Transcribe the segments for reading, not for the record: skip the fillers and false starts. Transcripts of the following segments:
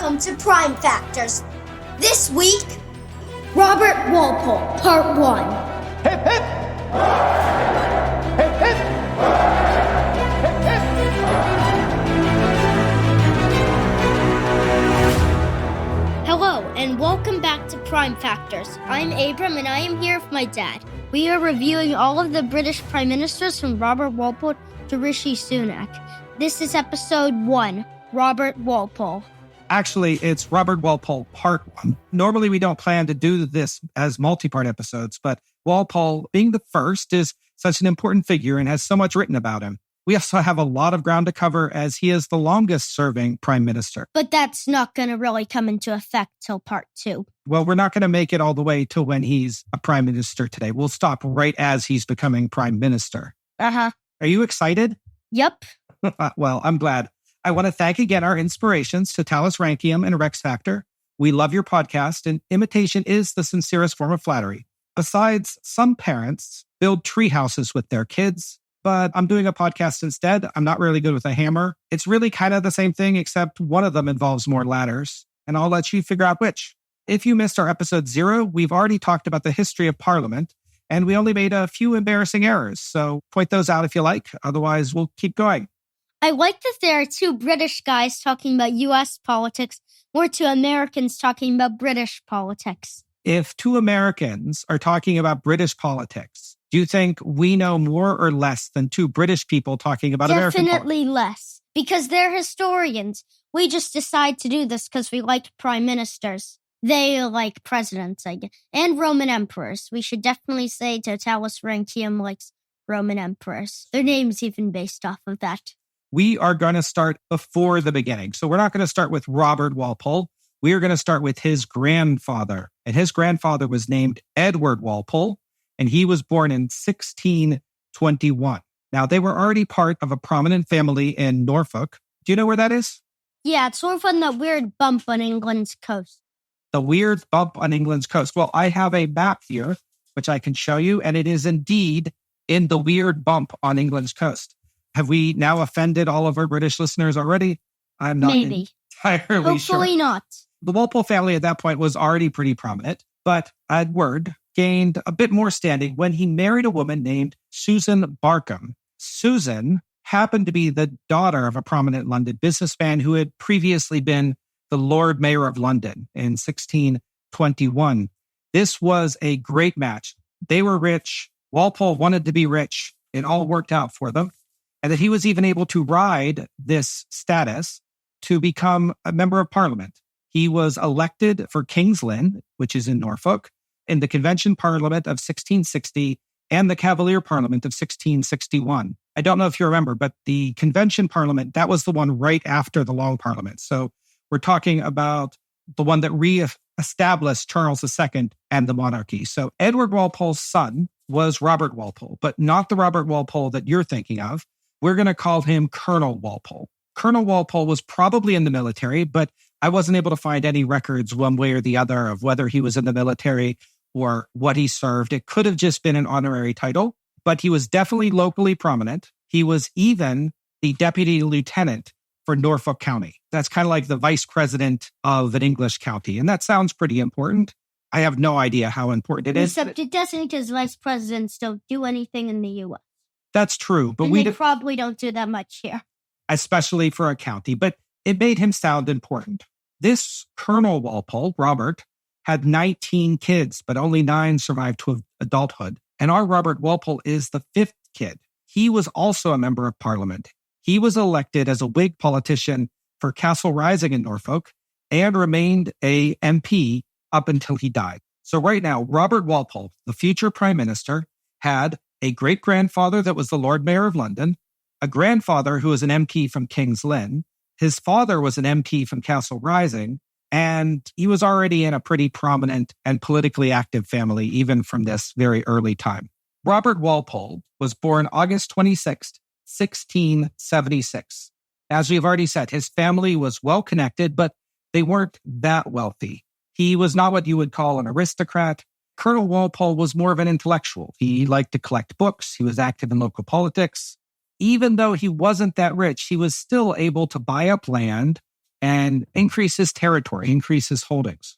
Welcome to Prime Factors. This week, Robert Walpole, Part 1. Hip, hip! Hip, hip! Hip, hip! Hello, and welcome back to Prime Factors. I'm Abram, and I am here with my dad. We are reviewing all of the British Prime Ministers from Robert Walpole to Rishi Sunak. This is episode 1, Robert Walpole. Actually, it's Robert Walpole Part 1. Normally, we don't plan to do this as multi-part episodes, but Walpole, being the first, is such an important figure and has so much written about him. We also have a lot of ground to cover as he is the longest-serving prime minister. But that's not going to really come into effect till Part 2. Well, we're not going to make it all the way to when he's a prime minister today. We'll stop right as he's becoming prime minister. Uh-huh. Are you excited? Yep. Well, I'm glad. I want to thank again our inspirations, Totalis Rankium and Rex Factor. We love your podcast, and imitation is the sincerest form of flattery. Besides, some parents build tree houses with their kids, but I'm doing a podcast instead. I'm not really good with a hammer. It's really kind of the same thing, except one of them involves more ladders, and I'll let you figure out which. If you missed our episode 0, we've already talked about the history of Parliament, and we only made a few embarrassing errors, so point those out if you like. Otherwise, we'll keep going. I like that there are two British guys talking about U.S. politics, or two Americans talking about British politics. If two Americans are talking about British politics, do you think we know more or less than two British people talking about American politics? Definitely less, because they're historians. We just decide to do this because we like prime ministers. They like presidents, I guess, and Roman emperors. We should definitely say Totalis Rankium likes Roman emperors. Their name's even based off of that. We are going to start before the beginning. So we're not going to start with Robert Walpole. We are going to start with his grandfather. And his grandfather was named Edward Walpole, and he was born in 1621. Now, they were already part of a prominent family in Norfolk. Do you know where that is? Yeah, it's sort of on that weird bump on England's coast. The weird bump on England's coast. Well, I have a map here, which I can show you, and it is indeed in the weird bump on England's coast. Have we now offended all of our British listeners already? I'm not Maybe. entirely sure. Hopefully not. The Walpole family at that point was already pretty prominent, but Edward gained a bit more standing when he married a woman named Susan Barkham. Susan happened to be the daughter of a prominent London businessman who had previously been the Lord Mayor of London in 1621. This was a great match. They were rich. Walpole wanted to be rich. It all worked out for them. And that he was even able to ride this status to become a member of Parliament. He was elected for King's Lynn, which is in Norfolk, in the Convention Parliament of 1660 and the Cavalier Parliament of 1661. I don't know if you remember, but the Convention Parliament, that was the one right after the Long Parliament. So we're talking about the one that re-established Charles II and the monarchy. So Edward Walpole's son was Robert Walpole, but not the Robert Walpole that you're thinking of. We're going to call him Colonel Walpole. Colonel Walpole was probably in the military, but I wasn't able to find any records one way or the other of whether he was in the military or what he served. It could have just been an honorary title, but he was definitely locally prominent. He was even the deputy lieutenant for Norfolk County. That's kind of like the vice president of an English county, and that sounds pretty important. I have no idea how important it is. Except it doesn't, because vice presidents don't do anything in the U.S. That's true, but they probably don't do that much here. Especially for a county, but it made him sound important. This Colonel Walpole, Robert, had 19 kids, but only 9 survived to adulthood. And our Robert Walpole is the 5th kid. He was also a member of Parliament. He was elected as a Whig politician for Castle Rising in Norfolk and remained a MP up until he died. So right now, Robert Walpole, the future prime minister, had a great-grandfather that was the Lord Mayor of London, a grandfather who was an MP from King's Lynn, his father was an MP from Castle Rising, and he was already in a pretty prominent and politically active family, even from this very early time. Robert Walpole was born August 26, 1676. As we've already said, his family was well-connected, but they weren't that wealthy. He was not what you would call an aristocrat. Colonel Walpole was more of an intellectual. He liked to collect books. He was active in local politics. Even though he wasn't that rich, he was still able to buy up land and increase his territory, increase his holdings.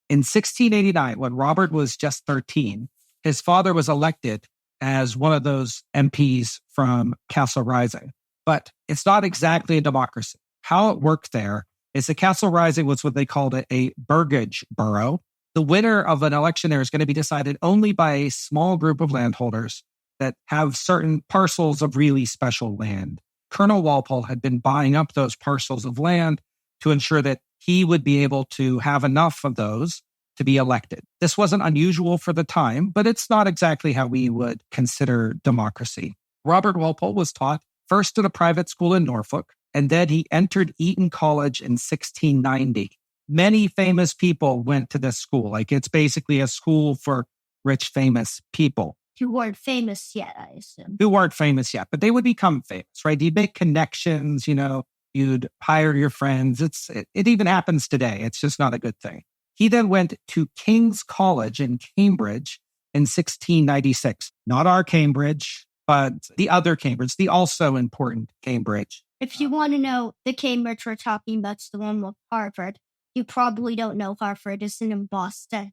In 1689, when Robert was just 13, his father was elected as one of those MPs from Castle Rising. But it's not exactly a democracy. How it worked there is the Castle Rising was what they called a burgage borough. The winner of an election there is going to be decided only by a small group of landholders that have certain parcels of really special land. Colonel Walpole had been buying up those parcels of land to ensure that he would be able to have enough of those to be elected. This wasn't unusual for the time, but it's not exactly how we would consider democracy. Robert Walpole was taught first at a private school in Norfolk, and then he entered Eton College in 1690. Many famous people went to this school. Like, it's basically a school for rich, famous people. Who weren't famous yet, I assume. Who weren't famous yet, but they would become famous, right? You'd make connections, you'd hire your friends. It even happens today. It's just not a good thing. He then went to King's College in Cambridge in 1696. Not our Cambridge, but the other Cambridge, the also important Cambridge. If you want to know the Cambridge we're talking about's the one with Harvard. You probably don't know Harvard isn't in Boston.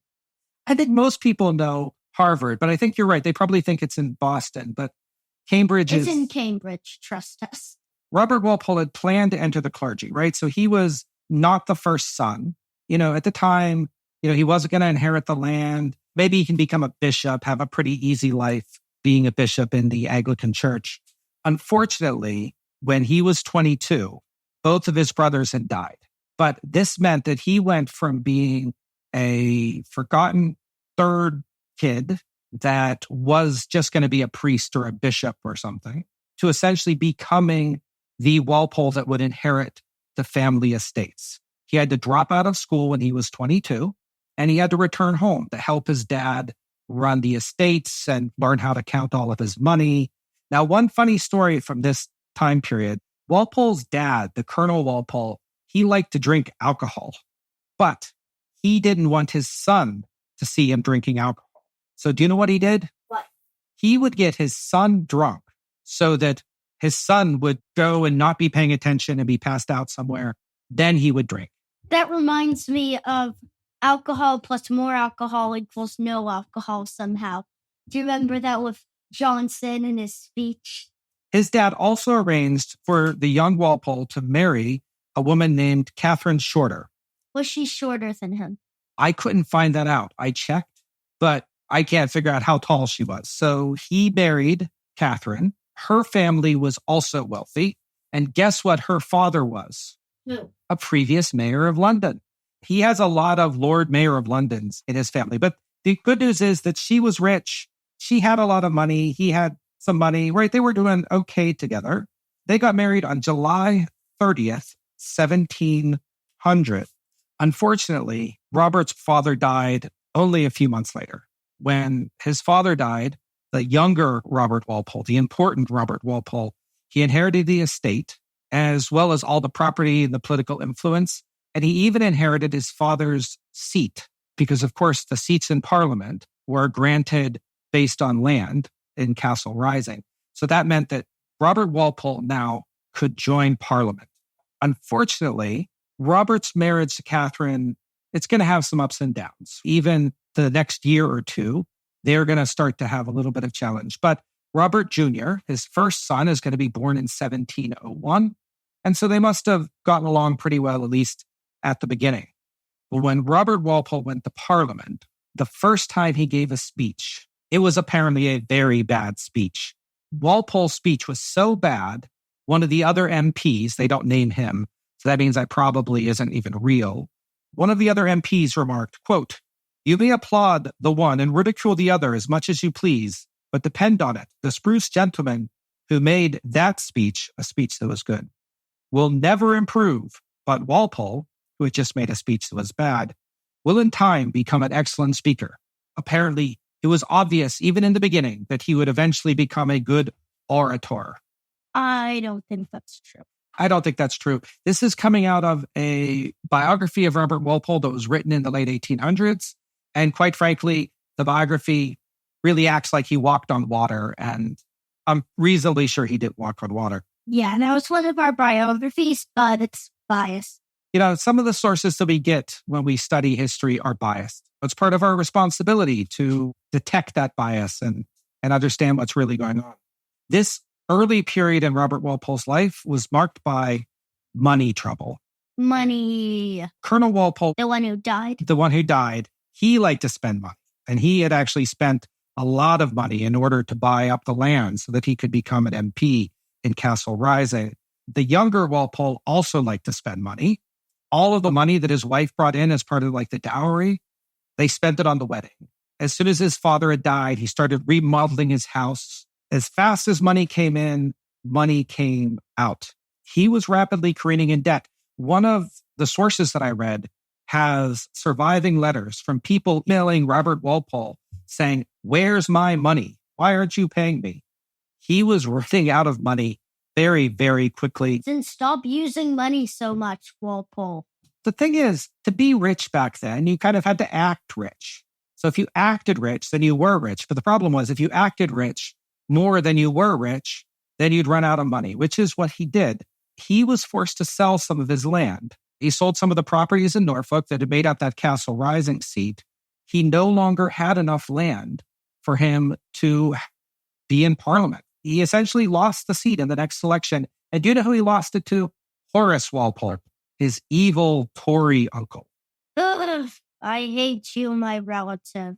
I think most people know Harvard, but I think you're right. They probably think it's in Boston, but Cambridge It's in Cambridge, trust us. Robert Walpole had planned to enter the clergy, right? So he was not the first son. At the time, he wasn't going to inherit the land. Maybe he can become a bishop, have a pretty easy life being a bishop in the Anglican Church. Unfortunately, when he was 22, both of his brothers had died. But this meant that he went from being a forgotten third kid that was just going to be a priest or a bishop or something to essentially becoming the Walpole that would inherit the family estates. He had to drop out of school when he was 22, and he had to return home to help his dad run the estates and learn how to count all of his money. Now, one funny story from this time period, Walpole's dad, the Colonel Walpole, he liked to drink alcohol, but he didn't want his son to see him drinking alcohol. So do you know what he did? What? He would get his son drunk so that his son would go and not be paying attention and be passed out somewhere. Then he would drink. That reminds me of alcohol plus more alcohol equals no alcohol somehow. Do you remember that with Johnson in his speech? His dad also arranged for the young Walpole to marry a woman named Catherine Shorter. Was she shorter than him? I couldn't find that out. I checked, but I can't figure out how tall she was. So he married Catherine. Her family was also wealthy. And guess what her father was? Who? A previous mayor of London. He has a lot of Lord Mayor of Londons in his family. But the good news is that she was rich. She had a lot of money. He had some money, right? They were doing okay together. They got married on July 30th, 1700. Unfortunately, Robert's father died only a few months later. When his father died, the younger Robert Walpole, the important Robert Walpole, he inherited the estate as well as all the property and the political influence. And he even inherited his father's seat because, of course, the seats in Parliament were granted based on land in Castle Rising. So that meant that Robert Walpole now could join Parliament. Unfortunately, Robert's marriage to Catherine, it's going to have some ups and downs. Even the next year or two, they're going to start to have a little bit of challenge. But Robert Jr., his first son, is going to be born in 1701. And so they must have gotten along pretty well, at least at the beginning. But when Robert Walpole went to Parliament, the first time he gave a speech, it was apparently a very bad speech. Walpole's speech was so bad, one of the other MPs, they don't name him, so that means that probably isn't even real. One of the other MPs remarked, quote, "You may applaud the one and ridicule the other as much as you please, but depend on it, the spruce gentleman who made that speech, a speech that was good, will never improve, but Walpole, who had just made a speech that was bad, will in time become an excellent speaker." Apparently, it was obvious, even in the beginning, that he would eventually become a good orator. I don't think that's true. I don't think that's true. This is coming out of a biography of Robert Walpole that was written in the late 1800s. And quite frankly, the biography really acts like he walked on water. And I'm reasonably sure he didn't walk on water. Yeah, that was one of our biographies, but it's biased. Some of the sources that we get when we study history are biased. It's part of our responsibility to detect that bias and understand what's really going on. This early period in Robert Walpole's life was marked by money trouble. Money. Colonel Walpole, The one who died, he liked to spend money. And he had actually spent a lot of money in order to buy up the land so that he could become an MP in Castle Rising. The younger Walpole also liked to spend money. All of the money that his wife brought in as part of the dowry, they spent it on the wedding. As soon as his father had died, he started remodeling his house. As fast as money came in, money came out. He was rapidly careening in debt. One of the sources that I read has surviving letters from people emailing Robert Walpole saying, "Where's my money? Why aren't you paying me?" He was running out of money very, very quickly. Then stop using money so much, Walpole. The thing is, to be rich back then, you kind of had to act rich. So if you acted rich, then you were rich. But the problem was, if you acted rich more than you were rich, then you'd run out of money, which is what he did. He was forced to sell some of his land. He sold some of the properties in Norfolk that had made up that Castle Rising seat. He no longer had enough land for him to be in Parliament. He essentially lost the seat in the next election. And do you know who he lost it to? Horace Walpole, his evil Tory uncle. Ugh, I hate you, my relative.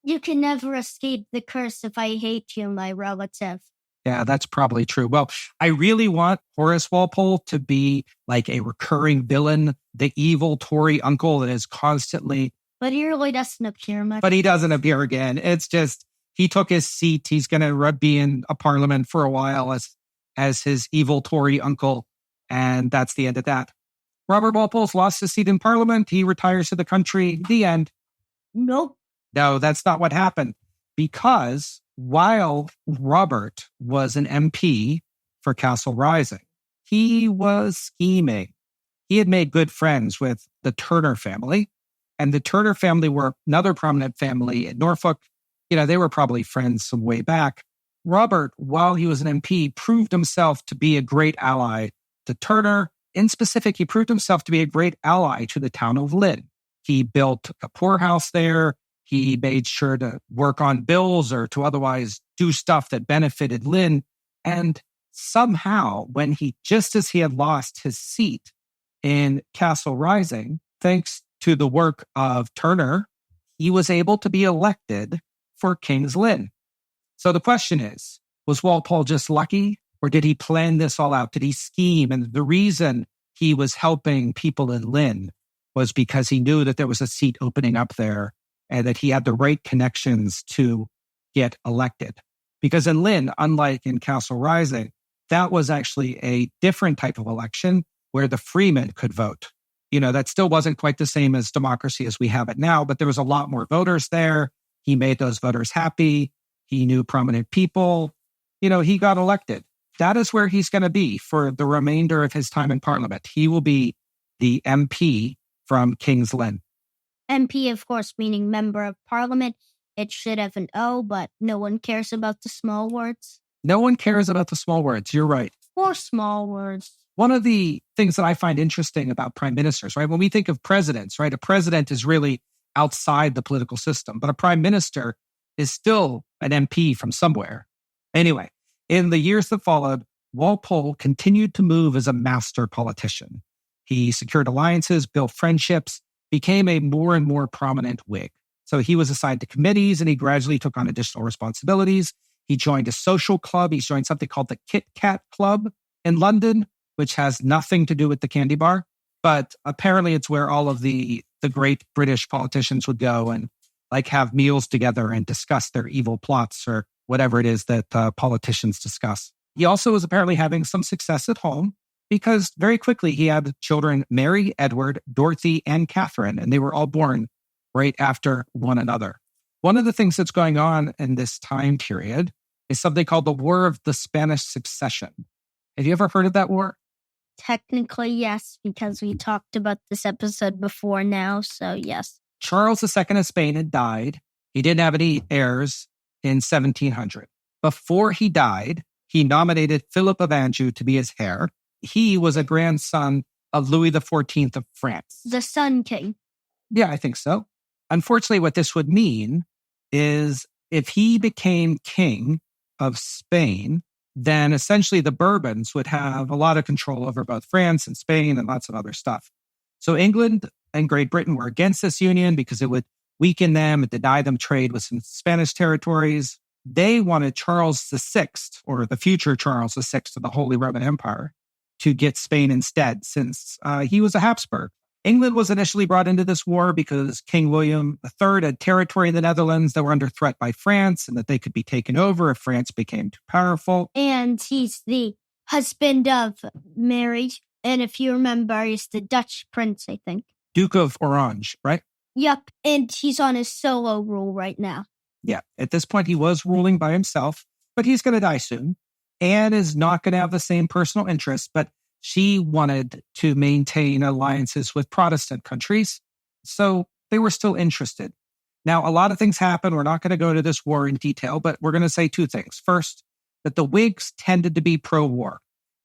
You can never escape the curse if I hate you, my relative. Yeah, that's probably true. Well, I really want Horace Walpole to be like a recurring villain, the evil Tory uncle that is constantly... But he really doesn't appear much. But he doesn't appear again. It's just, he took his seat. He's going to be in a parliament for a while as his evil Tory uncle. And that's the end of that. Robert Walpole's lost his seat in parliament. He retires to the country. The end. Nope. No, that's not what happened. Because while Robert was an MP for Castle Rising, he was scheming. He had made good friends with the Turner family. And the Turner family were another prominent family in Norfolk. They were probably friends some way back. Robert, while he was an MP, proved himself to be a great ally to Turner. In specific, he proved himself to be a great ally to the town of Lynn. He built a poorhouse there. He made sure to work on bills or to otherwise do stuff that benefited Lynn. And somehow, just as he had lost his seat in Castle Rising, thanks to the work of Turner, he was able to be elected for King's Lynn. So the question is, was Walpole just lucky, or did he plan this all out? Did he scheme? And the reason he was helping people in Lynn was because he knew that there was a seat opening up there and that he had the right connections to get elected. Because in Lynn, unlike in Castle Rising, that was actually a different type of election where the freemen could vote. That still wasn't quite the same as democracy as we have it now, but there was a lot more voters there. He made those voters happy. He knew prominent people. He got elected. That is where he's going to be for the remainder of his time in Parliament. He will be the MP from King's Lynn. MP, of course, meaning Member of Parliament. It should have an O, but no one cares about the small words. No one cares about the small words. You're right. Or small words. One of the things that I find interesting about prime ministers, right? When we think of presidents, right? A president is really outside the political system, but a prime minister is still an MP from somewhere. Anyway, in the years that followed, Walpole continued to move as a master politician. He secured alliances, built friendships, became a more and more prominent Whig. So he was assigned to committees and he gradually took on additional responsibilities. He joined a social club. He joined something called the Kit Kat Club in London, which has nothing to do with the candy bar. But apparently it's where all of the great British politicians would go and have meals together and discuss their evil plots or whatever it is that politicians discuss. He also was apparently having some success at home because very quickly he had children, Mary, Edward, Dorothy, and Catherine, and they were all born right after one another. One of the things that's going on in this time period is something called the War of the Spanish Succession. Have you ever heard of that war? Technically, yes, because we talked about this episode before now, so yes. Charles II of Spain had died. He didn't have any heirs in 1700. Before he died, he nominated Philip of Anjou to be his heir. He was a grandson of Louis XIV of France. The Sun King. Yeah, I think so. Unfortunately, what this would mean is if he became king of Spain, then essentially the Bourbons would have a lot of control over both France and Spain and lots of other stuff. So England and Great Britain were against this union because it would weaken them and deny them trade with some Spanish territories. They wanted Charles VI, or the future Charles VI of the Holy Roman Empire, to get Spain instead, since he was a Habsburg. England was initially brought into this war because King William III had territory in the Netherlands that were under threat by France and that they could be taken over if France became too powerful. And he's the husband of Mary. And if you remember, he's the Dutch prince, I think. Duke of Orange, right? Yep. And he's on his solo rule right now. Yeah. At this point, he was ruling by himself, but he's going to die soon. Anne is not going to have the same personal interests, but she wanted to maintain alliances with Protestant countries, so they were still interested. Now, a lot of things happen. We're not going to go to this war in detail, but we're going to say two things. First, that the Whigs tended to be pro-war.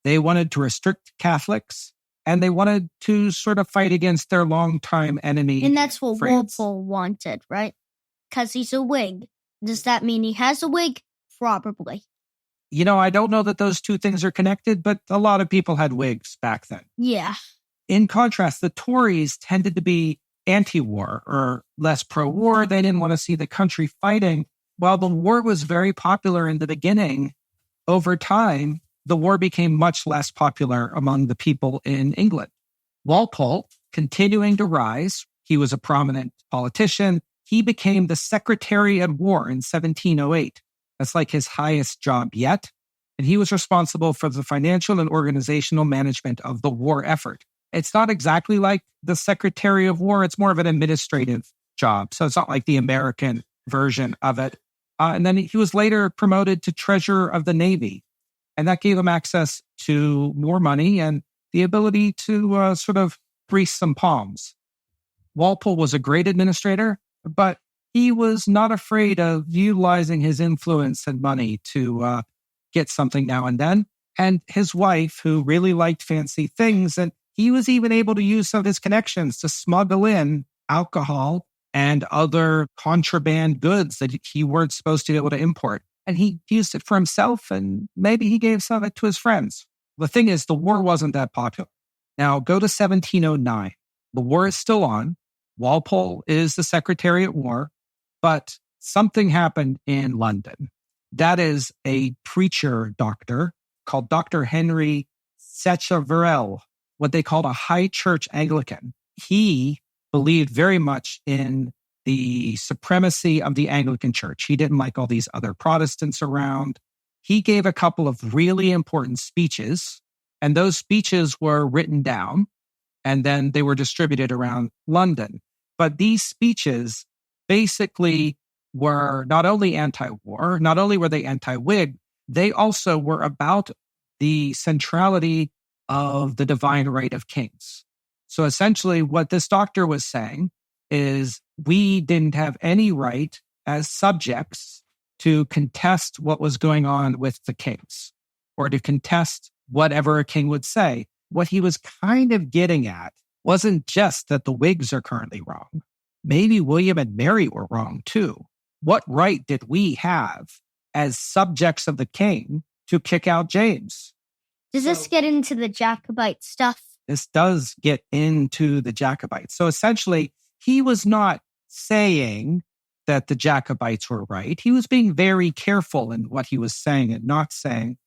They wanted to restrict Catholics, and they wanted to sort of fight against their longtime enemy. And that's what France. Walpole wanted, right? Because he's a Whig. Does that mean he has a Whig? Probably. I don't know that those two things are connected, but a lot of people had Whigs back then. Yeah. In contrast, the Tories tended to be anti-war or less pro-war. They didn't want to see the country fighting. While the war was very popular in the beginning, over time, the war became much less popular among the people in England. Walpole, continuing to rise, he was a prominent politician. He became the Secretary at War in 1708. That's like his highest job yet. And he was responsible for the financial and organizational management of the war effort. It's not exactly like the Secretary of War. It's more of an administrative job. So it's not like the American version of it. And then he was later promoted to Treasurer of the Navy. And that gave him access to more money and the ability to sort of grease some palms. Walpole was a great administrator, but he was not afraid of utilizing his influence and money to get something now and then. And his wife, who really liked fancy things, and he was even able to use some of his connections to smuggle in alcohol and other contraband goods that he weren't supposed to be able to import. And he used it for himself, and maybe he gave some of it to his friends. The thing is, the war wasn't that popular. Now, go to 1709. The war is still on. Walpole is the Secretary at War. But something happened in London. That is a preacher doctor called Dr. Henry Sacheverell, what they called a high church Anglican. He believed very much in the supremacy of the Anglican Church. He didn't like all these other Protestants around. He gave a couple of really important speeches, and those speeches were written down, and then they were distributed around London. But these speeches basically were not only anti-war, not only were they anti-Whig, they also were about the centrality of the divine right of kings. So essentially what this doctor was saying is we didn't have any right as subjects to contest what was going on with the kings or to contest whatever a king would say. What he was kind of getting at wasn't just that the Whigs are currently wrong. Maybe William and Mary were wrong too. What right did we have as subjects of the king to kick out James? Does this get into the Jacobite stuff? This does get into the Jacobites. So essentially, he was not saying that the Jacobites were right. He was being very careful in what he was saying and not saying,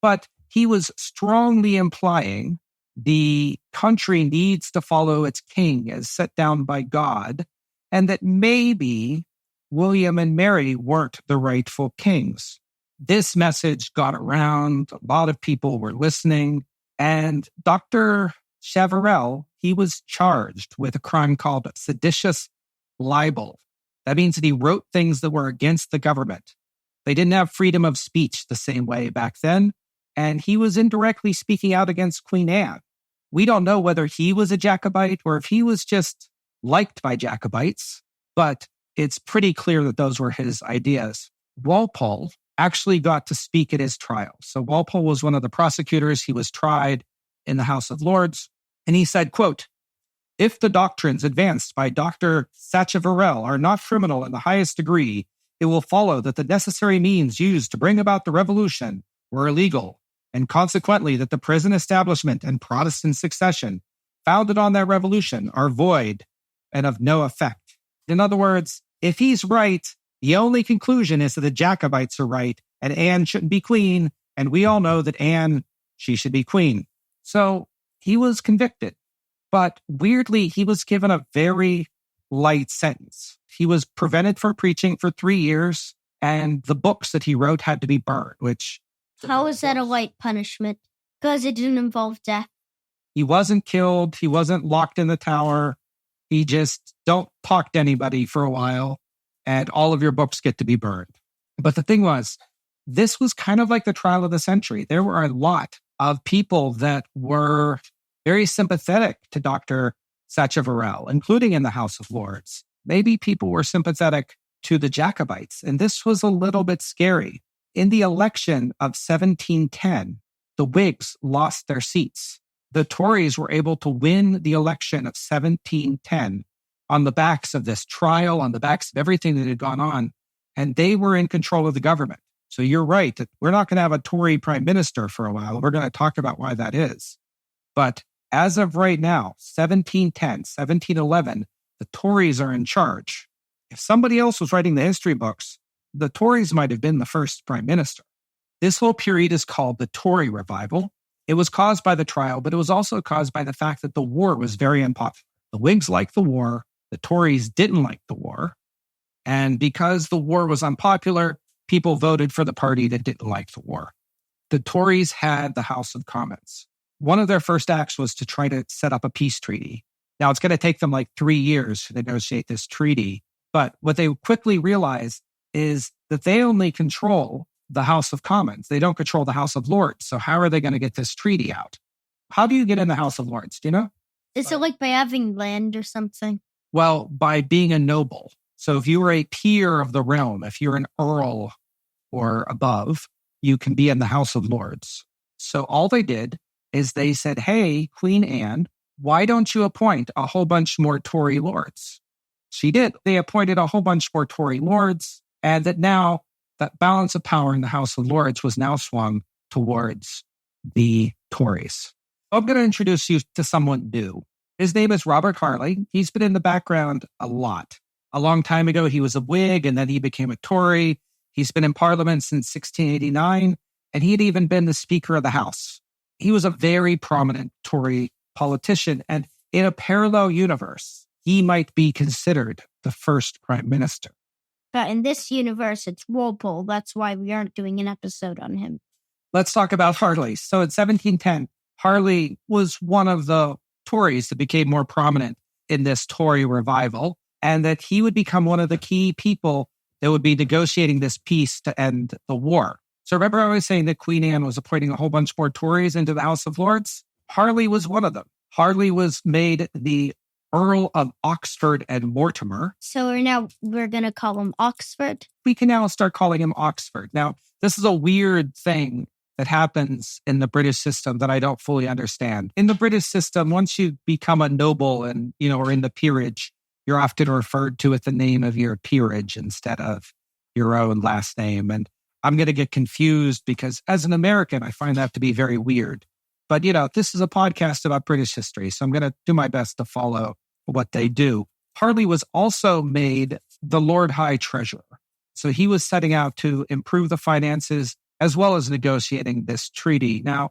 but he was strongly implying the country needs to follow its king as set down by God, and that maybe William and Mary weren't the rightful kings. This message got around. A lot of people were listening. And Dr. Sacheverell, he was charged with a crime called seditious libel. That means that he wrote things that were against the government. They didn't have freedom of speech the same way back then. And he was indirectly speaking out against Queen Anne. We don't know whether he was a Jacobite or if he was just liked by Jacobites, but it's pretty clear that those were his ideas. Walpole actually got to speak at his trial. So Walpole was one of the prosecutors. He was tried in the House of Lords. And he said, quote, "If the doctrines advanced by Dr. Sacheverell are not criminal in the highest degree, it will follow that the necessary means used to bring about the revolution were illegal, and consequently that the present establishment and Protestant succession founded on that revolution are void and of no effect." In other words, if he's right, the only conclusion is that the Jacobites are right and Anne shouldn't be queen, and we all know that Anne, she should be queen. So he was convicted, but weirdly, he was given a very light sentence. He was prevented from preaching for 3 years, and the books that he wrote had to be burned, which... How is that a light punishment? Because it didn't involve death. He wasn't killed. He wasn't locked in the tower. He just don't talk to anybody for a while, and all of your books get to be burned. But the thing was, this was kind of like the trial of the century. There were a lot of people that were very sympathetic to Dr. Sacheverell, including in the House of Lords. Maybe people were sympathetic to the Jacobites, and this was a little bit scary. In the election of 1710, the Whigs lost their seats. The Tories were able to win the election of 1710 on the backs of this trial, on the backs of everything that had gone on, and they were in control of the government. So you're right that we're not going to have a Tory prime minister for a while. We're going to talk about why that is. But as of right now, 1710, 1711, the Tories are in charge. If somebody else was writing the history books, the Tories might have been the first prime minister. This whole period is called the Tory Revival. It was caused by the trial, but it was also caused by the fact that the war was very unpopular. The Whigs liked the war. The Tories didn't like the war. And because the war was unpopular, people voted for the party that didn't like the war. The Tories had the House of Commons. One of their first acts was to try to set up a peace treaty. Now, it's going to take them like 3 years to negotiate this treaty. But what they quickly realized is that they only control the House of Commons. They don't control the House of Lords. So how are they going to get this treaty out? How do you get in the House of Lords? Do you know? Is it like by having land or something? Well, by being a noble. So if you were a peer of the realm, if you're an earl or above, you can be in the House of Lords. So all they did is they said, "Hey, Queen Anne, why don't you appoint a whole bunch more Tory lords?" She did. They appointed a whole bunch more Tory lords, and that now that balance of power in the House of Lords was now swung towards the Tories. I'm going to introduce you to someone new. His name is Robert Harley. He's been in the background a lot. A long time ago, he was a Whig, and then he became a Tory. He's been in Parliament since 1689, and he had even been the Speaker of the House. He was a very prominent Tory politician, and in a parallel universe, he might be considered the first prime minister. But in this universe, it's Walpole. That's why we aren't doing an episode on him. Let's talk about Harley. So in 1710, Harley was one of the Tories that became more prominent in this Tory revival, and that he would become one of the key people that would be negotiating this peace to end the war. So remember I was saying that Queen Anne was appointing a whole bunch more Tories into the House of Lords? Harley was one of them. Harley was made the Earl of Oxford and Mortimer. So we're going to call him Oxford? We can now start calling him Oxford. Now, this is a weird thing that happens in the British system that I don't fully understand. In the British system, once you become a noble and, or in the peerage, you're often referred to with the name of your peerage instead of your own last name. And I'm going to get confused because as an American, I find that to be very weird. But, this is a podcast about British history, so I'm going to do my best to follow what they do. Harley was also made the Lord High Treasurer. So he was setting out to improve the finances as well as negotiating this treaty. Now,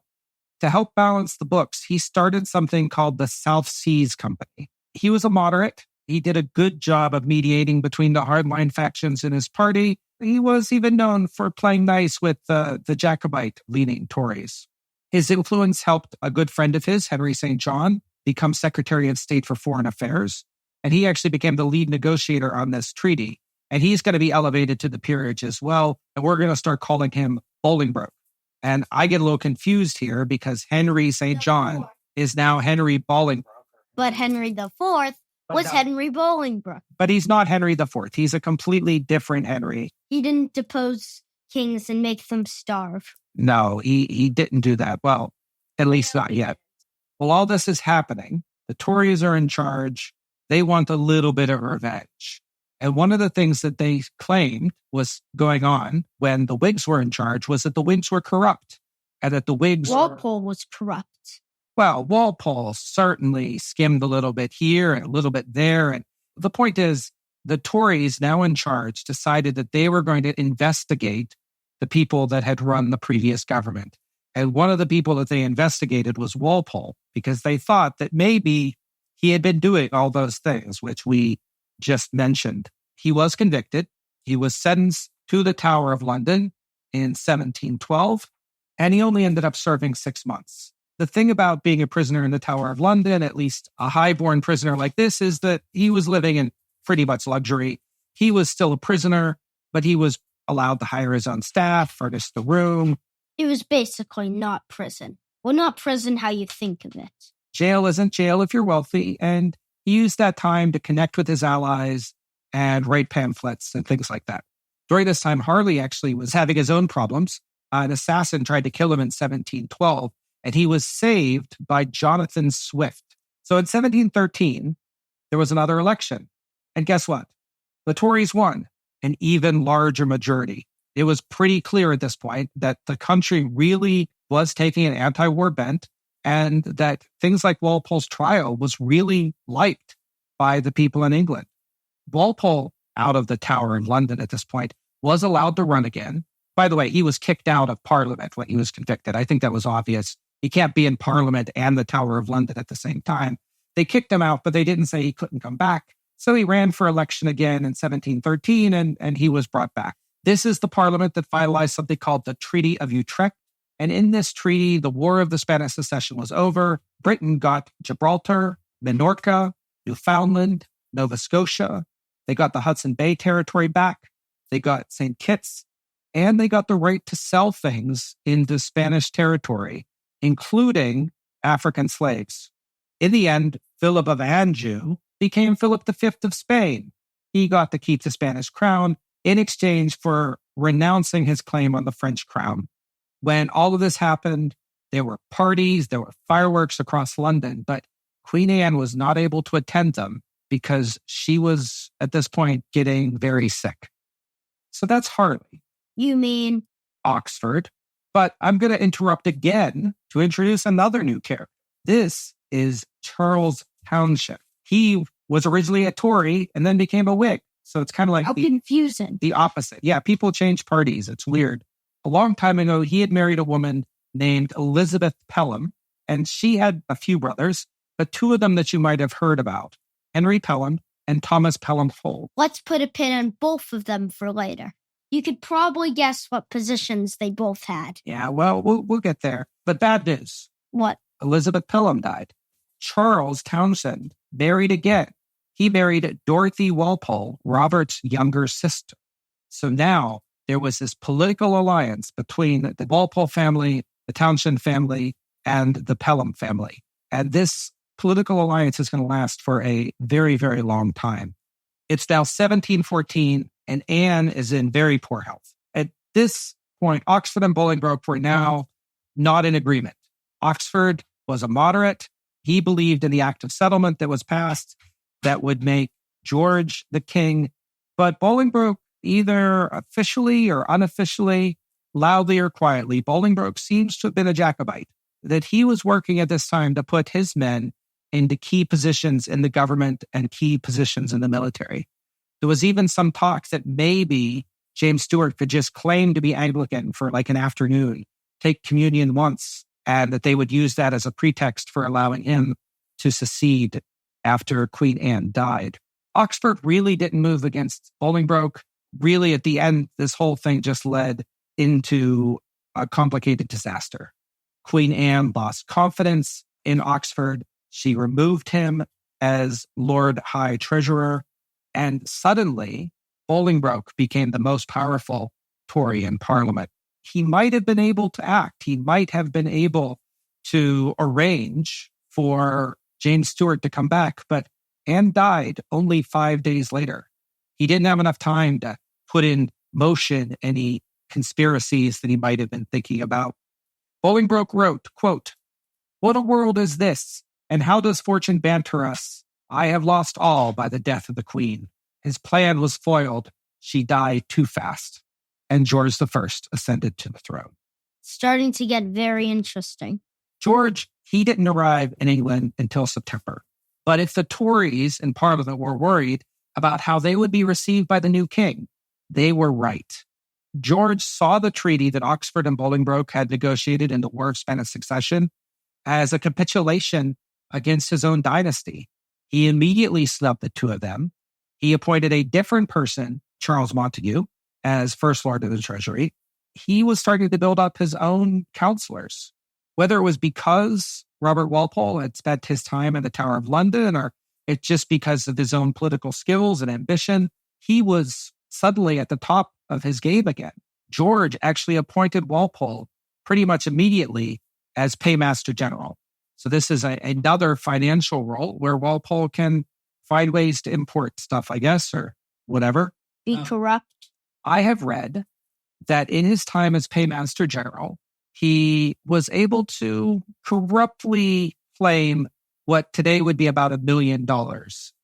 to help balance the books, he started something called the South Seas Company. He was a moderate. He did a good job of mediating between the hardline factions in his party. He was even known for playing nice with the Jacobite-leaning Tories. His influence helped a good friend of his, Henry St. John, become Secretary of State for Foreign Affairs. And he actually became the lead negotiator on this treaty. And he's going to be elevated to the peerage as well. And we're going to start calling him Bolingbroke. And I get a little confused here because Henry St. John is now Henry Bolingbroke. But Henry IV was Henry Bolingbroke. But he's not Henry IV. He's a completely different Henry. He didn't depose kings and make them starve. No, he didn't do that. Well, at least not yet. While all this is happening, the Tories are in charge. They want a little bit of revenge. And one of the things that they claimed was going on when the Whigs were in charge was that the Whigs were corrupt and that the Whigs... Walpole was corrupt. Well, Walpole certainly skimmed a little bit here and a little bit there. And the point is, the Tories, now in charge, decided that they were going to investigate the people that had run the previous government. And one of the people that they investigated was Walpole, because they thought that maybe he had been doing all those things, which we just mentioned. He was convicted. He was sentenced to the Tower of London in 1712, and he only ended up serving 6 months. The thing about being a prisoner in the Tower of London, at least a high-born prisoner like this, is that he was living in pretty much luxury. He was still a prisoner, but he was allowed to hire his own staff, furnish the room. It was basically not prison. Well, not prison how you think of it. Jail isn't jail if you're wealthy, and he used that time to connect with his allies and write pamphlets and things like that. During this time, Harley actually was having his own problems. An assassin tried to kill him in 1712, and he was saved by Jonathan Swift. So in 1713, there was another election. And guess what? The Tories won an even larger majority. It was pretty clear at this point that the country really was taking an anti-war bent, and that things like Walpole's trial was really liked by the people in England. Walpole, out of the Tower of London at this point, was allowed to run again. By the way, he was kicked out of Parliament when he was convicted. I think that was obvious. He can't be in Parliament and the Tower of London at the same time. They kicked him out, but they didn't say he couldn't come back. So he ran for election again in 1713, and he was brought back. This is the Parliament that finalized something called the Treaty of Utrecht. And in this treaty, the War of the Spanish Succession was over. Britain got Gibraltar, Minorca, Newfoundland, Nova Scotia. They got the Hudson Bay Territory back. They got St. Kitts. And they got the right to sell things into Spanish territory, including African slaves. In the end, Philip of Anjou became Philip V of Spain. He got to keep the Spanish crown in exchange for renouncing his claim on the French crown. When all of this happened, there were parties, there were fireworks across London, but Queen Anne was not able to attend them because she was, at this point, getting very sick. So that's Harley. You mean? Oxford. But I'm going to interrupt again to introduce another new character. This is Charles Townshend. He was originally a Tory and then became a Whig. So it's kind of like how confusing. The opposite. Yeah, people change parties. It's weird. A long time ago, he had married a woman named Elizabeth Pelham, and she had a few brothers, but two of them that you might have heard about, Henry Pelham and Thomas Pelham Hull. Let's put a pin on both of them for later. You could probably guess what positions they both had. Yeah, well, we'll get there. But bad news. What? Elizabeth Pelham died. Charles Townshend married again. He married Dorothy Walpole, Robert's younger sister. So now there was this political alliance between the Walpole family, the Townshend family, and the Pelham family. And this political alliance is going to last for a very, very long time. It's now 1714, and Anne is in very poor health. At this point, Oxford and Bolingbroke were now not in agreement. Oxford was a moderate. He believed in the Act of Settlement that was passed that would make George the king. But Bolingbroke, either officially or unofficially, loudly or quietly, Bolingbroke seems to have been a Jacobite, that he was working at this time to put his men into key positions in the government and key positions in the military. There was even some talk that maybe James Stewart could just claim to be Anglican for like an afternoon, take communion once, and that they would use that as a pretext for allowing him to secede after Queen Anne died. Oxford really didn't move against Bolingbroke. Really, at the end, this whole thing just led into a complicated disaster. Queen Anne lost confidence in Oxford. She removed him as Lord High Treasurer. And suddenly, Bolingbroke became the most powerful Tory in Parliament. He might have been able to act. He might have been able to arrange for James Stewart to come back, but Anne died only 5 days later. He didn't have enough time to put in motion any conspiracies that he might have been thinking about. Bolingbroke wrote, quote, What a world is this? And how does fortune banter us? I have lost all by the death of the queen. His plan was foiled. She died too fast. And George I ascended to the throne. Starting to get very interesting. George, he didn't arrive in England until September. But if the Tories in Parliament were worried about how they would be received by the new king, they were right. George saw the treaty that Oxford and Bolingbroke had negotiated in the War of Spanish Succession as a capitulation against his own dynasty. He immediately snubbed the two of them. He appointed a different person, Charles Montague, as First Lord of the Treasury. He was starting to build up his own counselors. Whether it was because Robert Walpole had spent his time in the Tower of London, or it's just because of his own political skills and ambition, he was suddenly at the top of his game again. George actually appointed Walpole pretty much immediately as paymaster general. So this is another financial role where Walpole can find ways to import stuff, I guess, or whatever. Be corrupt. I have read that in his time as paymaster general, he was able to corruptly claim what today would be about $1 million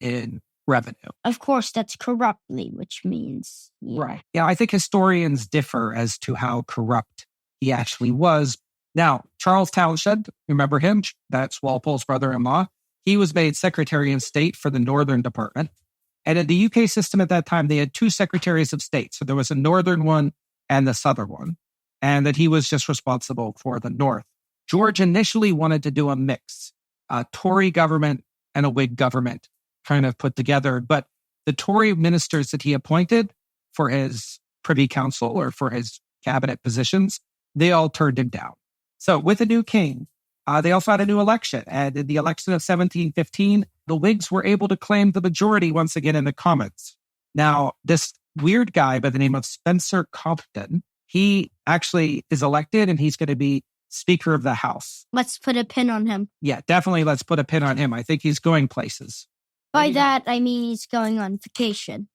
in revenue. Of course, that's corruptly, which means... Right. Yeah, I think historians differ as to how corrupt he actually was. Now, Charles Townshend, remember him? That's Walpole's brother-in-law. He was made Secretary of State for the Northern Department. And in the UK system at that time, they had two Secretaries of State. So there was a Northern one and the Southern one. And that he was just responsible for the North. George initially wanted to do a mix, a Tory government and a Whig government kind of put together. But the Tory ministers that he appointed for his Privy Council or for his cabinet positions, they all turned him down. So with a new king, they also had a new election. And in the election of 1715, the Whigs were able to claim the majority once again in the Commons. Now, this weird guy by the name of Spencer Compton, he actually is elected and he's going to be Speaker of the House. Let's put a pin on him. Yeah, definitely let's put a pin on him. I think he's going places. By that, I mean he's going on vacation.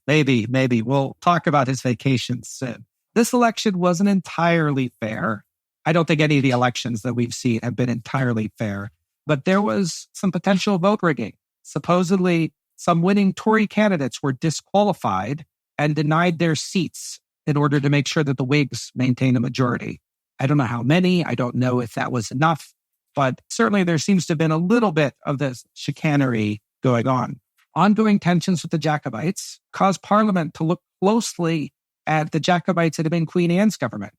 Maybe. We'll talk about his vacations soon. This election wasn't entirely fair. I don't think any of the elections that we've seen have been entirely fair, but there was some potential vote rigging. Supposedly, some winning Tory candidates were disqualified and denied their seats in order to make sure that the Whigs maintained a majority. I don't know how many. I don't know if that was enough, but certainly there seems to have been a little bit of this chicanery going on. Ongoing tensions with the Jacobites caused Parliament to look closely at the Jacobites that had been Queen Anne's government.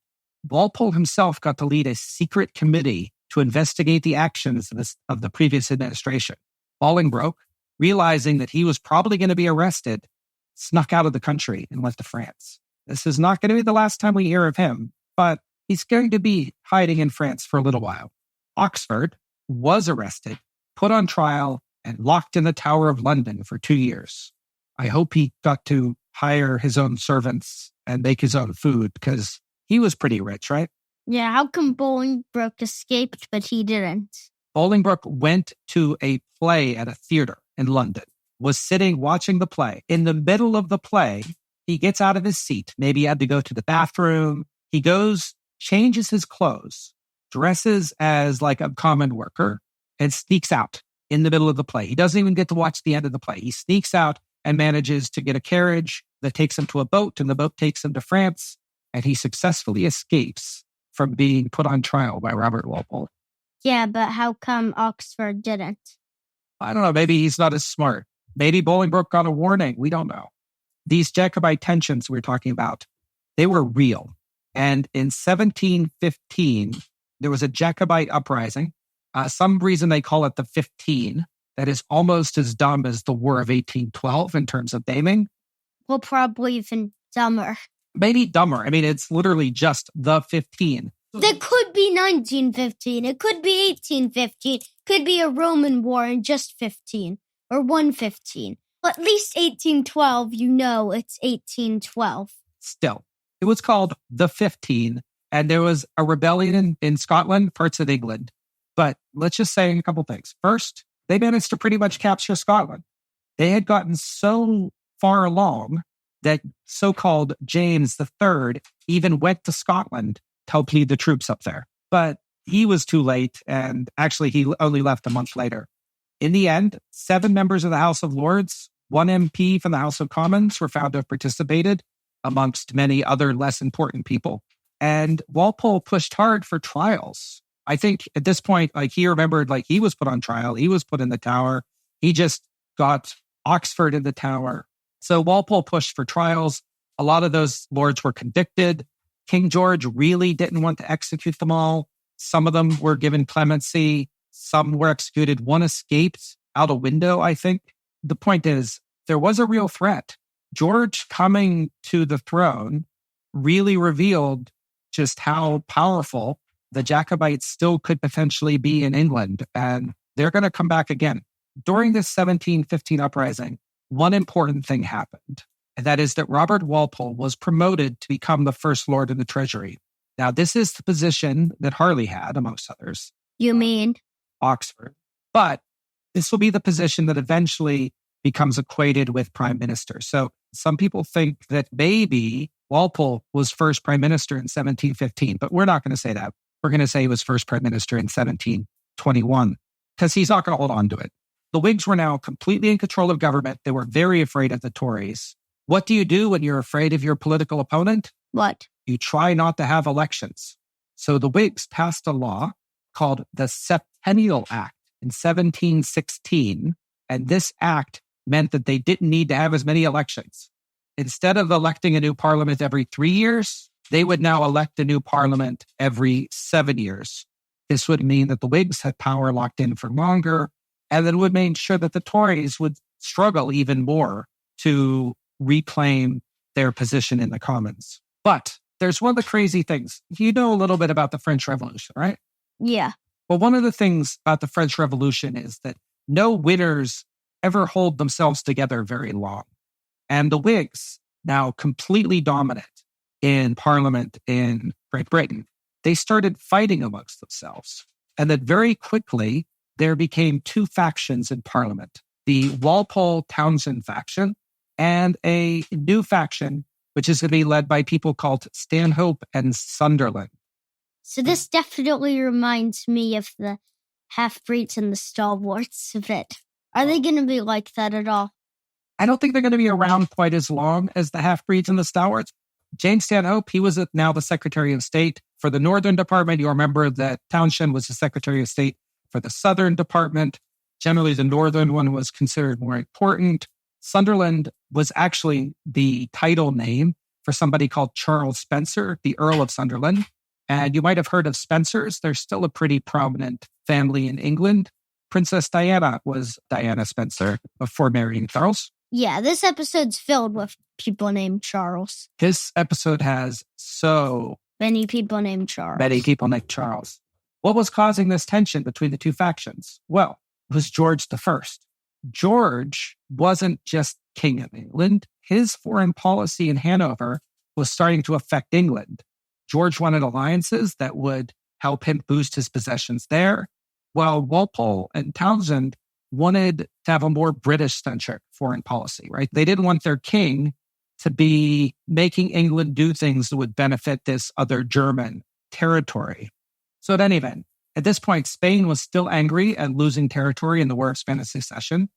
Walpole himself got to lead a secret committee to investigate the actions of the previous administration. Bolingbroke, realizing that he was probably going to be arrested, snuck out of the country and went to France. This is not going to be the last time we hear of him, but he's going to be hiding in France for a little while. Oxford was arrested, put on trial, and locked in the Tower of London for 2 years. I hope he got to hire his own servants and make his own food because he was pretty rich, right? Yeah, how come Bolingbroke escaped, but he didn't? Bolingbroke went to a play at a theater in London, was sitting watching the play. In the middle of the play, he gets out of his seat. Maybe he had to go to the bathroom. He goes, changes his clothes, dresses as like a common worker, and sneaks out in the middle of the play. He doesn't even get to watch the end of the play. He sneaks out and manages to get a carriage that takes him to a boat, and the boat takes him to France, and he successfully escapes from being put on trial by Robert Walpole. Yeah, but how come Oxford didn't? I don't know. Maybe he's not as smart. Maybe Bolingbroke got a warning. We don't know. These Jacobite tensions we're talking about, they were real. And in 1715, there was a Jacobite uprising. Some reason they call it the 15. That is almost as dumb as the War of 1812 in terms of naming. Well, probably even dumber. Maybe dumber. I mean, it's literally just the 15. There could be 1915. It could be 1815. Could be a Roman war in just 15 or 115. But at least 1812, you know it's 1812. Still, it was called the 15, and there was a rebellion in Scotland, parts of England. But let's just say a couple things. First, they managed to pretty much capture Scotland. They had gotten so far along that so-called James III even went to Scotland to help lead the troops up there. But he was too late, and actually he only left a month later. In the end, 7 members of the House of Lords, 1 MP from the House of Commons were found to have participated, amongst many other less important people. And Walpole pushed hard for trials. I think at this point, he remembered, he was put on trial. He was put in the Tower. He just got Oxford in the Tower. So Walpole pushed for trials. A lot of those lords were convicted. King George really didn't want to execute them all. Some of them were given clemency. Some were executed. One escaped out a window, I think. The point is, there was a real threat. George coming to the throne really revealed just how powerful the Jacobites still could potentially be in England, and they're going to come back again. During this 1715 uprising, one important thing happened, and that is that Robert Walpole was promoted to become the First Lord of the Treasury. Now, this is the position that Harley had, amongst others. You mean? Oxford. But this will be the position that eventually becomes equated with prime minister. So some people think that maybe Walpole was first prime minister in 1715, but we're not going to say that. We're going to say he was first prime minister in 1721, because he's not going to hold on to it. The Whigs were now completely in control of government. They were very afraid of the Tories. What do you do when you're afraid of your political opponent? What? You try not to have elections. So the Whigs passed a law called the Septennial Act in 1716, and this act meant that they didn't need to have as many elections. Instead of electing a new parliament every 3 years, they would now elect a new parliament every 7 years. This would mean that the Whigs had power locked in for longer, and it would make sure that the Tories would struggle even more to reclaim their position in the Commons. But there's one of the crazy things. You know a little bit about the French Revolution, right? Yeah. Well, one of the things about the French Revolution is that no winners ever hold themselves together very long. And the Whigs, now completely dominant in Parliament in Great Britain, they started fighting amongst themselves. And that very quickly, there became 2 factions in Parliament, the Walpole-Townshend faction and a new faction, which is going to be led by people called Stanhope and Sunderland. So this definitely reminds me of the half-breeds and the stalwarts of it. Are they going to be like that at all? I don't think they're going to be around quite as long as the half-breeds and the stalwarts. James Stanhope, he was now the Secretary of State for the Northern Department. You remember that Townshend was the Secretary of State for the Southern Department. Generally, the Northern one was considered more important. Sunderland was actually the title name for somebody called Charles Spencer, the Earl of Sunderland. And you might have heard of Spencers. They're still a pretty prominent family in England. Princess Diana was Diana Spencer before marrying Charles. Yeah, this episode's filled with people named Charles. This episode has so many people named Charles. Many people named Charles. What was causing this tension between the 2 factions? Well, it was George I. George wasn't just king of England. His foreign policy in Hanover was starting to affect England. George wanted alliances that would help him boost his possessions there, while Walpole and Townshend wanted to have a more British-centric foreign policy, right? They didn't want their king to be making England do things that would benefit this other German territory. So at any event, at this point, Spain was still angry at losing territory in the War of Spanish Succession,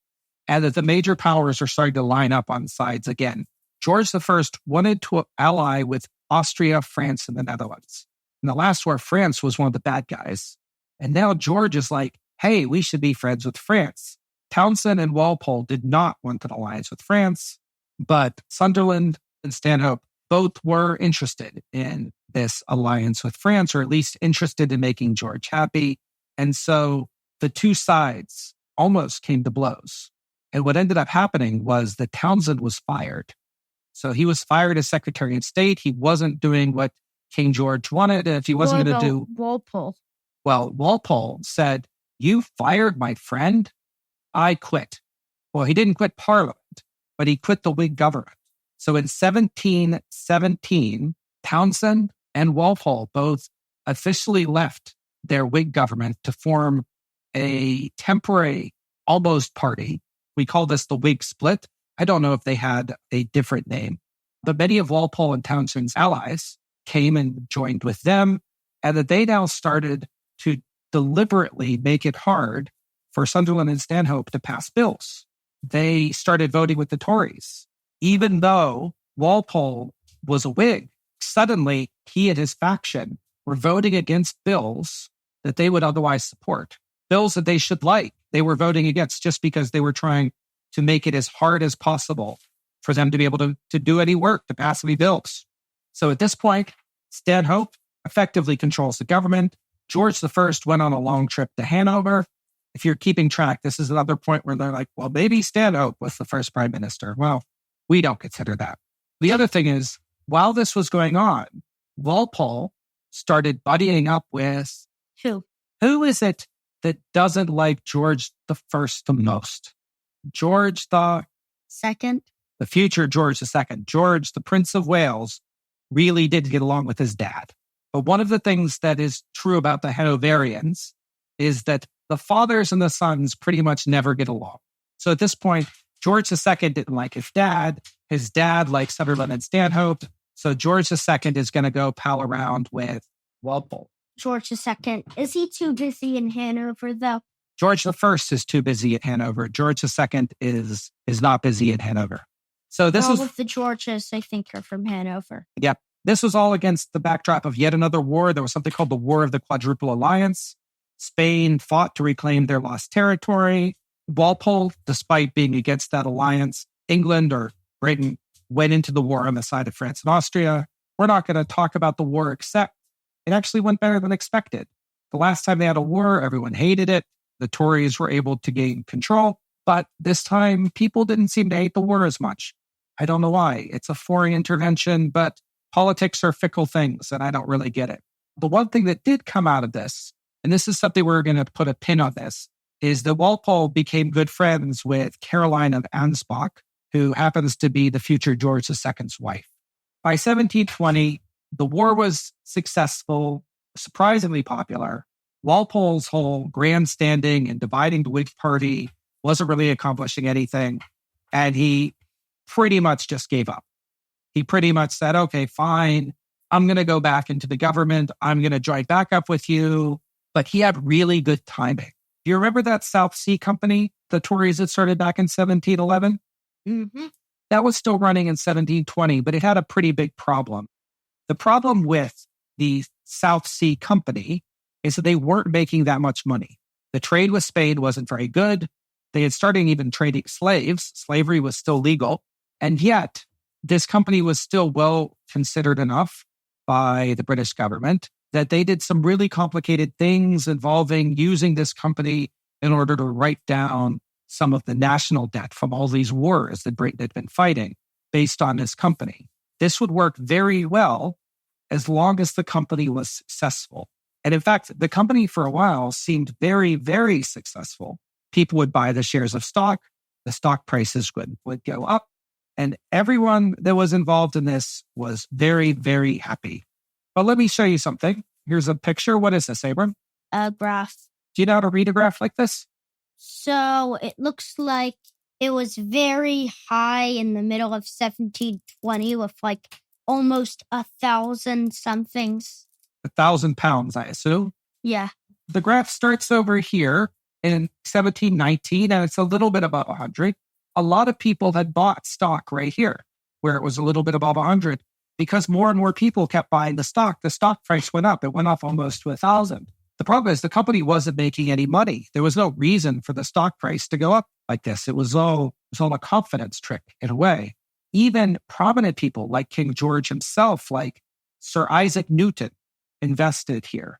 and that the major powers are starting to line up on sides again. George I wanted to ally with Austria, France, and the Netherlands. In the last war, France was one of the bad guys. And now George is like, hey, we should be friends with France. Townshend and Walpole did not want an alliance with France, but Sunderland and Stanhope both were interested in this alliance with France, or at least interested in making George happy. And so the 2 sides almost came to blows. And what ended up happening was that Townshend was fired. So he was fired as Secretary of State. He wasn't doing what King George wanted. And if he wasn't going to do... Walpole? Well, Walpole said, you fired my friend? I quit. Well, he didn't quit Parliament, but he quit the Whig government. So in 1717, Townshend and Walpole both officially left their Whig government to form a temporary, almost party. We call this the Whig split. I don't know if they had a different name, but many of Walpole and Townshend's allies came and joined with them, and that they now started to deliberately make it hard for Sunderland and Stanhope to pass bills. They started voting with the Tories. Even though Walpole was a Whig, suddenly he and his faction were voting against bills that they would otherwise support. Bills that they should like, they were voting against just because they were trying to make it as hard as possible for them to be able to do any work, to pass any bills. So at this point, Stanhope effectively controls the government. George I went on a long trip to Hanover. If you're keeping track, this is another point where they're like, well, maybe Stanhope was the first prime minister. Well, we don't consider that. The other thing is, while this was going on, Walpole started buddying up with... Who? Who is it that doesn't like George I the most? George the... Second? The future George II. George, the Prince of Wales, really did get along with his dad. But one of the things that is true about the Hanoverians is that the fathers and the sons pretty much never get along. So at this point, George II didn't like his dad. His dad liked Sunderland and Stanhope. So George II is going to go pal around with Walpole. George II. Is he too busy in Hanover, though? George I is too busy at Hanover. George II is not busy at Hanover. So this all was... of the Georges, I think, are from Hanover. Yep. This was all against the backdrop of yet another war. There was something called the War of the Quadruple Alliance. Spain fought to reclaim their lost territory. Walpole, despite being against that alliance, England or Britain went into the war on the side of France and Austria. We're not going to talk about the war, except it actually went better than expected. The last time they had a war, everyone hated it. The Tories were able to gain control. But this time, people didn't seem to hate the war as much. I don't know why. It's a foreign intervention, but politics are fickle things, and I don't really get it. The one thing that did come out of this, and this is something we're going to put a pin on this, is that Walpole became good friends with Caroline of Ansbach, who happens to be the future George II's wife. By 1720, the war was successful, surprisingly popular. Walpole's whole grandstanding and dividing the Whig party wasn't really accomplishing anything, and he pretty much just gave up. He pretty much said, okay, fine, I'm going to go back into the government. I'm going to join back up with you. But he had really good timing. Do you remember that South Sea Company the Tories had started back in 1711? Mm-hmm. That was still running in 1720, but it had a pretty big problem. The problem with the South Sea Company is that they weren't making that much money. The trade with Spain wasn't very good. They had started even trading slaves. Slavery was still legal. And yet, this company was still well considered enough by the British government that they did some really complicated things involving using this company in order to write down some of the national debt from all these wars that Britain had been fighting based on this company. This would work very well as long as the company was successful. And in fact, the company for a while seemed very, very successful. People would buy the shares of stock. The stock prices would go up. And everyone that was involved in this was very, very happy. But let me show you something. Here's a picture. What is this, Abram? A graph. Do you know how to read a graph like this? So it looks like it was very high in the middle of 1720 with like almost 1,000 somethings. 1,000 pounds, I assume. Yeah. The graph starts over here in 1719, and it's a little bit above 100. A lot of people had bought stock right here, where it was a little bit above 100. Because more and more people kept buying the stock price went up. It went up almost to 1,000. The problem is the company wasn't making any money. There was no reason for the stock price to go up like this. It was all a confidence trick in a way. Even prominent people like King George himself, like Sir Isaac Newton, invested here.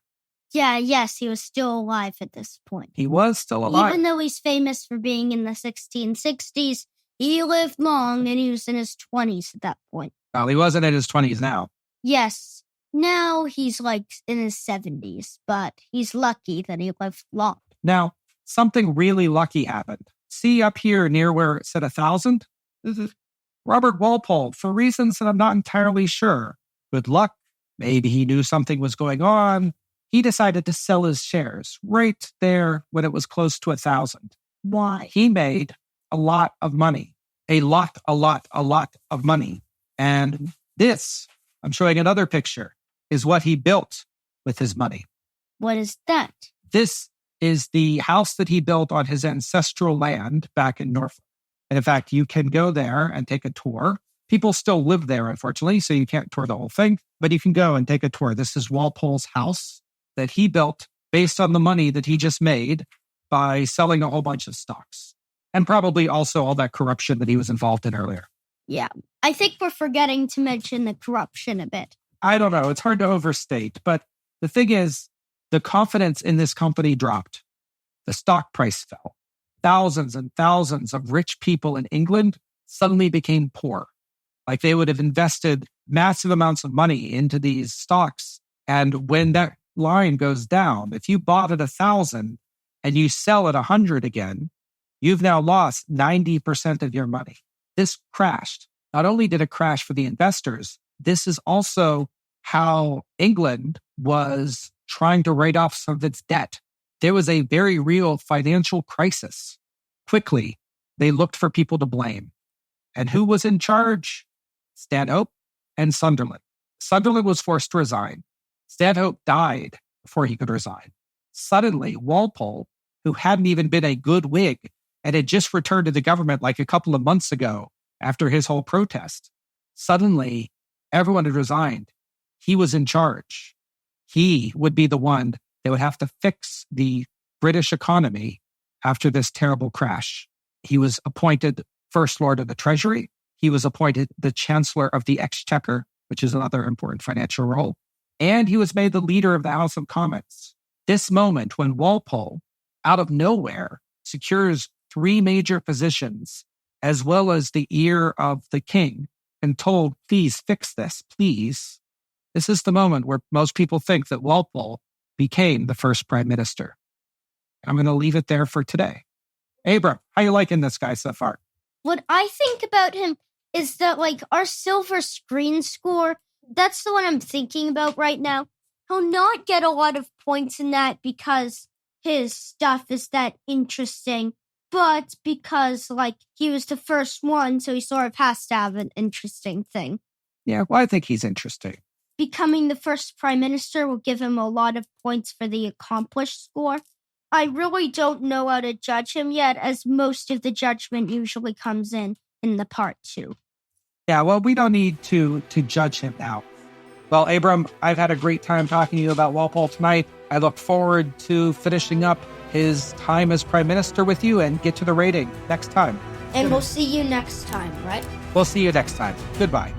Yeah, yes, he was still alive at this point. He was still alive. Even though he's famous for being in the 1660s, he lived long and he was in his 20s at that point. Well, he wasn't in his 20s now. Yes. Now he's like in his 70s, but he's lucky that he lived long. Now, something really lucky happened. See up here near where it said 1,000? Robert Walpole, for reasons that I'm not entirely sure. Good luck. Maybe he knew something was going on. He decided to sell his shares right there when it was close to 1,000. Why? He made a lot of money. A lot of money. And this, I'm showing another picture, is what he built with his money. What is that? This is the house that he built on his ancestral land back in Norfolk. And in fact, you can go there and take a tour. People still live there, unfortunately, so you can't tour the whole thing, but you can go and take a tour. This is Walpole's house that he built based on the money that he just made by selling a whole bunch of stocks, and probably also all that corruption that he was involved in earlier. Yeah, I think we're forgetting to mention the corruption a bit. I don't know. It's hard to overstate, but the thing is, the confidence in this company dropped. The stock price fell. Thousands and thousands of rich people in England suddenly became poor. Like they would have invested massive amounts of money into these stocks. And when that line goes down, if you bought at 1,000 and you sell at 100 again, you've now lost 90% of your money. This crashed. Not only did it crash for the investors, this is also how England was trying to write off some of its debt. There was a very real financial crisis. Quickly, they looked for people to blame. And who was in charge? Stanhope and Sunderland. Sunderland was forced to resign. Stanhope died before he could resign. Suddenly, Walpole, who hadn't even been a good Whig and had just returned to the government like a couple of months ago after his whole protest, suddenly everyone had resigned. He was in charge. He would be the one that would have to fix the British economy after this terrible crash. He was appointed First Lord of the Treasury. He was appointed the Chancellor of the Exchequer, which is another important financial role. And he was made the leader of the House of Commons. This moment when Walpole, out of nowhere, secures 3 major positions, as well as the ear of the king, and told, please fix this, please. This is the moment where most people think that Walpole became the first prime minister. I'm going to leave it there for today. Abram, how you liking this guy so far? What I think about him is that, like, our silver screen score, that's the one I'm thinking about right now. He'll not get a lot of points in that because his stuff is that interesting, but because, like, he was the first one, so he sort of has to have an interesting thing. Yeah, well, I think he's interesting. Becoming the first prime minister will give him a lot of points for the accomplished score. I really don't know how to judge him yet, as most of the judgment usually comes in the part 2. Yeah, well, we don't need to judge him now. Well, Abram, I've had a great time talking to you about Walpole tonight. I look forward to finishing up his time as prime minister with you and get to the rating next time. And we'll see you next time, right? We'll see you next time. Goodbye.